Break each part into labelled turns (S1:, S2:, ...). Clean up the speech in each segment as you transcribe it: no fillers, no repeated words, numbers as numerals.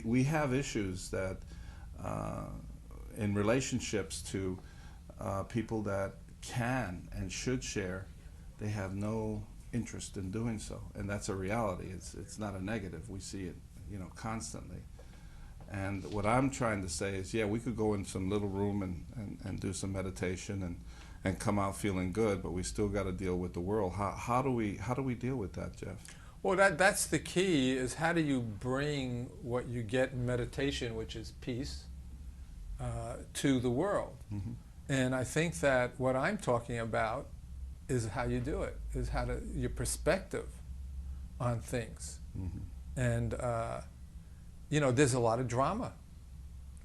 S1: we have issues that in relationships to people that can and should share, they have no interest in doing so, and that's a reality. It's not a negative. We see it, constantly. And what I'm trying to say is, yeah, we could go in some little room and do some meditation and come out feeling good, but we still got to deal with the world. How do we deal with that, Jeff?
S2: Well, that's the key, is how do you bring what you get in meditation, which is peace, to the world? Mm-hmm. And I think that what I'm talking about is how you do it, is your perspective on things. Mm-hmm. And, there's a lot of drama.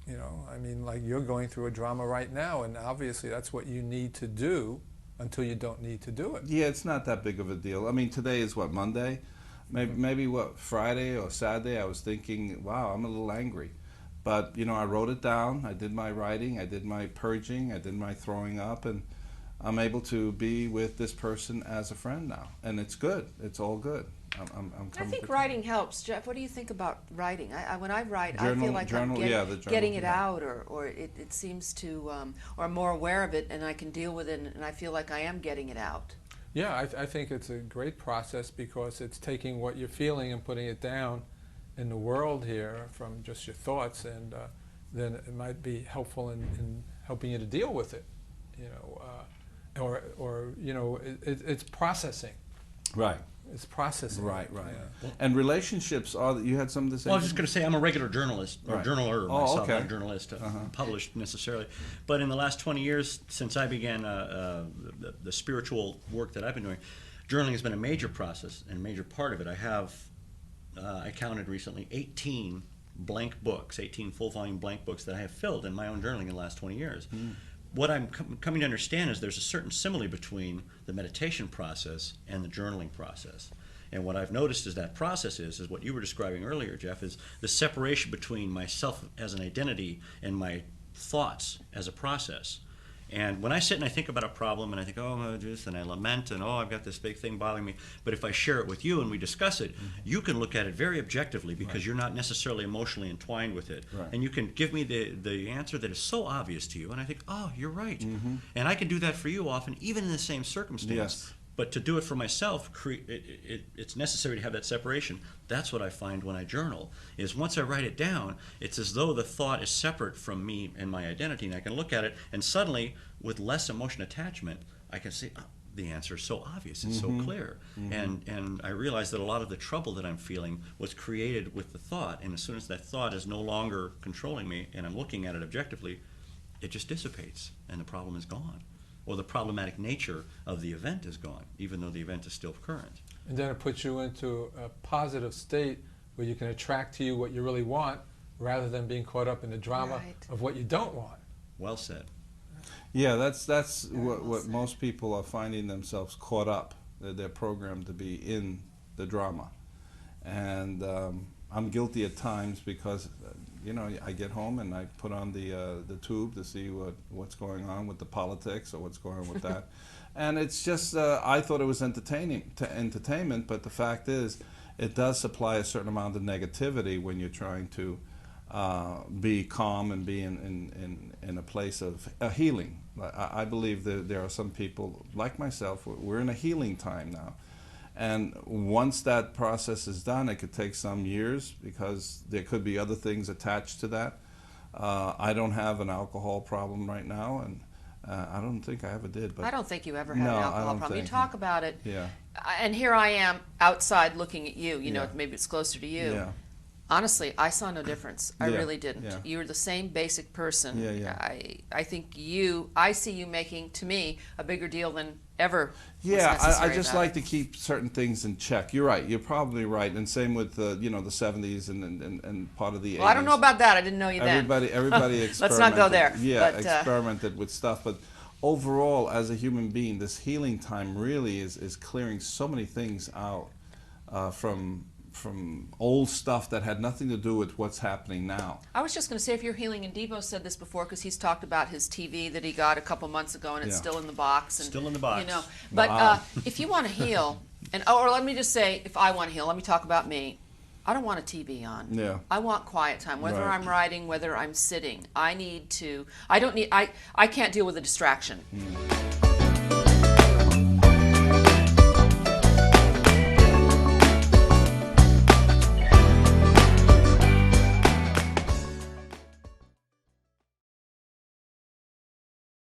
S2: Like you're going through a drama right now, and obviously that's what you need to do until you don't need to do it.
S1: Yeah, it's not that big of a deal. I mean, today is what, Monday? Maybe Friday or Saturday, I was thinking, wow, I'm a little angry. But, I wrote it down. I did my writing. I did my purging. I did my throwing up. And I'm able to be with this person as a friend now. And it's good. It's all good.
S3: I think writing helps. Jeff, what do you think about writing? When I write, I feel like I'm getting it out, or it seems to, or I'm more aware of it, and I can deal with it, and I feel like I am getting it out.
S2: Yeah, I think it's a great process, because it's taking what you're feeling and putting it down in the world here from just your thoughts, and then it might be helpful in helping you to deal with it, it's processing.
S1: Right.
S2: It's processing.
S1: Right.
S2: Yeah.
S1: And relationships are, you had something to say?
S4: Well, I was just going to say, I'm a regular journalist, or journaler myself,
S1: okay.
S4: not a journalist, published necessarily. But in the last 20 years, since I began the spiritual work that I've been doing, journaling has been a major process and a major part of it. I counted recently 18 blank books, 18 full-volume blank books that I have filled in my own journaling in the last 20 years. Mm. What I'm coming to understand is there's a certain simile between the meditation process and the journaling process. And what I've noticed is that process is what you were describing earlier, Jeff, is the separation between myself as an identity and my thoughts as a process. And when I sit and I think about a problem and I think, oh, this, and I lament, and I've got this big thing bothering me, but if I share it with you and we discuss it, mm-hmm. you can look at it very objectively, because right. you're not necessarily emotionally entwined with it. Right. And you can give me the answer that is so obvious to you, and I think, oh, you're right. Mm-hmm. And I can do that for you often, even in the same circumstance.
S1: Yes.
S4: But to do it for myself, it's necessary to have that separation. That's what I find when I journal, is once I write it down, it's as though the thought is separate from me and my identity, and I can look at it, and suddenly, with less emotion attachment, I can say, oh, the answer is so obvious, it's mm-hmm. so clear. Mm-hmm. And I realize that a lot of the trouble that I'm feeling was created with the thought, and as soon as that thought is no longer controlling me, and I'm looking at it objectively, it just dissipates, and the problem is gone. Or the problematic nature of the event is gone, even though the event is still current.
S2: And then it puts you into a positive state where you can attract to you what you really want, rather than being caught up in the drama right. of what you don't want.
S4: Well said.
S1: Yeah, that's what most people are finding themselves caught up. They're programmed to be in the drama. And I'm guilty at times, because I get home and I put on the tube to see what's going on with the politics or what's going on with that. And it's just, I thought it was entertainment, but the fact is, it does supply a certain amount of negativity when you're trying to be calm and be in a place of healing. I believe that there are some people, like myself, we're in a healing time now. And once that process is done, it could take some years, because there could be other things attached to that. I don't have an alcohol problem right now, and I don't think I ever did. But
S3: I don't think you ever had an alcohol problem. You talk about it,
S1: yeah.
S3: And here I am outside looking at you.
S1: Yeah.
S3: Maybe it's closer to you.
S1: Yeah.
S3: Honestly, I saw no difference. I
S1: Yeah.
S3: really didn't.
S1: Yeah.
S3: You were the same basic person.
S1: Yeah.
S3: I think I see you making, to me, a bigger deal than ever.
S1: Yeah, I just like to keep certain things in check. You're right. You're probably right. And same with the 70s and part of the 80s.
S3: Well, I don't know about that. I didn't know you then.
S1: Everybody experimented.
S3: Let's not go there.
S1: Yeah, experimented with stuff. But overall, as a human being, this healing time really is clearing so many things out from old stuff that had nothing to do with what's happening now.
S3: I was just going to say, if you're healing, and Devo said this before, because he's talked about his TV that he got a couple months ago, and it's still in the box. And,
S4: still in the box.
S3: But if you want to heal, or let me just say, if I want to heal, let me talk about me. I don't want a TV on.
S1: Yeah.
S3: I want quiet time. Whether
S1: Right.
S3: I'm writing, whether I'm sitting, I can't deal with a distraction.